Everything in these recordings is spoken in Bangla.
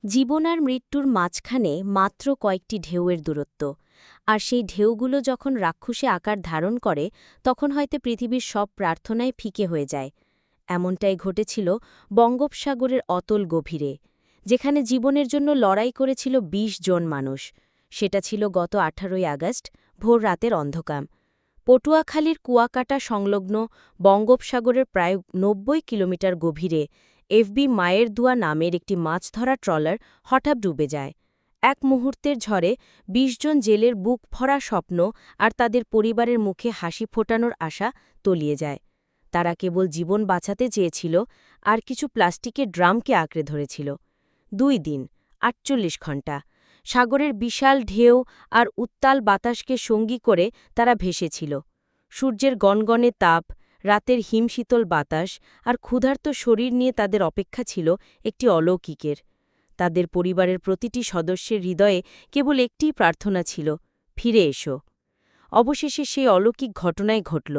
জীবন আর মৃত্যুর মাঝখানে মাত্র কয়েকটি ঢেউয়ের দূরত্ব। আর সেই ঢেউগুলো যখন রাক্ষসে আকার ধারণ করে তখন হয়তো পৃথিবীর সব প্রার্থনায় ফিকে হয়ে যায়। এমনটাই ঘটেছিল বঙ্গোপসাগরের অতল গভীরে, যেখানে জীবনের জন্য লড়াই করেছিল ২০ জন মানুষ। সেটা ছিল গত ১৮ই আগস্ট ভোর রাতের অন্ধকার। পটুয়াখালীর কুয়াকাটা সংলগ্ন বঙ্গোপসাগরের প্রায় ৯০ কিলোমিটার গভীরে এফবি মায়ের দুয়া নামের একটি মাছ ধরা ট্রলার হঠাৎ ডুবে যায়। এক মুহূর্তের ঝড়ে ২০ জন জেলের বুক ভরা স্বপ্ন আর তাদের পরিবারের মুখে হাসি ফোটানোর আশা তলিয়ে যায়। তারা কেবল জীবন বাঁচাতে চেয়েছিল আর কিছু প্লাস্টিকের ড্রামকে আঁকড়ে ধরেছিল। ২ দিন ৪৮ ঘণ্টা সাগরের বিশাল ঢেউ আর উত্তাল বাতাসকে সঙ্গী করে তারা ভেসেছিল। সূর্যের গনগনে তাপ, রাতের হিমশীতল বাতাস আর ক্ষুধার্ত শরীর নিয়ে তাদের অপেক্ষা ছিল একটি অলৌকিকের। তাদের পরিবারের প্রতিটি সদস্যের হৃদয়ে কেবল একটিই প্রার্থনা ছিল, ফিরে এসো। অবশেষে সেই অলৌকিক ঘটনাই ঘটল।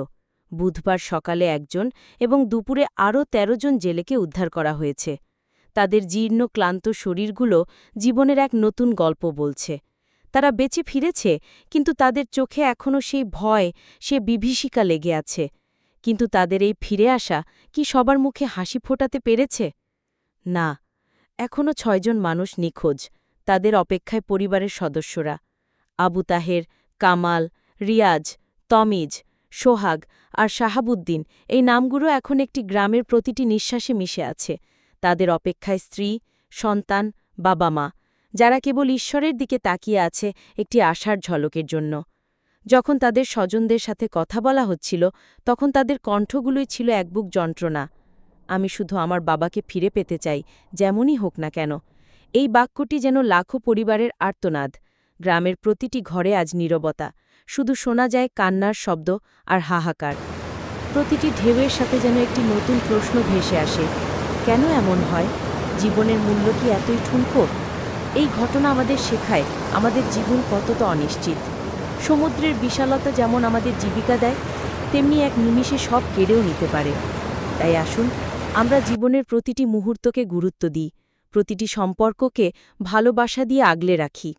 বুধবার সকালে একজন এবং দুপুরে আরও ১৩ জন জেলেকে উদ্ধার করা হয়েছে। তাদের জীর্ণ ক্লান্ত শরীরগুলো জীবনের এক নতুন গল্প বলছে। তারা বেঁচে ফিরেছে, কিন্তু তাদের চোখে এখনও সেই ভয়, সে বিভীষিকা লেগে আছে। কিন্তু তাদের এই ফিরে আসা কি সবার মুখে হাসি ফোটাতে পেরেছে? না, এখনও ৬ জন মানুষ নিখোঁজ। তাদের অপেক্ষায় পরিবারের সদস্যরা। আবু তাহের, কামাল, রিয়াজ, তমিজ, সোহাগ আর শাহাবুদ্দিন, এই নামগুলো এখন একটি গ্রামের প্রতিটি নিঃশ্বাসে মিশে আছে। তাদের অপেক্ষায় স্ত্রী, সন্তান, বাবা মা, যারা কেবল ঈশ্বরের দিকে তাকিয়ে আছে একটি আশার ঝলকের জন্য। যখন তাদের স্বজনদের সাথে কথা বলা হচ্ছিল তখন তাদের কণ্ঠগুলোই ছিল এক বুক যন্ত্রণা। আমি শুধু আমার বাবাকে ফিরে পেতে চাই, যেমনই হোক না কেন। এই বাক্যটি যেন লাখো পরিবারের আর্তনাদ। গ্রামের প্রতিটি ঘরে আজ নীরবতা, শুধু শোনা যায় কান্নার শব্দ আর হাহাকার। প্রতিটি ঢেউয়ের সাথে যেন একটি নতুন প্রশ্ন ভেসে আসে, কেন এমন হয়? জীবনের মূল্য কি এতই ঠুনকো? এই ঘটনা আমাদের শেখায় আমাদের জীবন কতটা অনিশ্চিত। সমুদ্রের বিশালতা যেমন আমাদের জীবিকা দেয়, তেমনি এক নিমিষে সব কেড়েও নিতে পারে। তাই আসুন, আমরা জীবনের প্রতিটি মুহূর্তকে গুরুত্ব দিই, প্রতিটি সম্পর্ককে ভালোবাসা দিয়ে আগলে রাখি।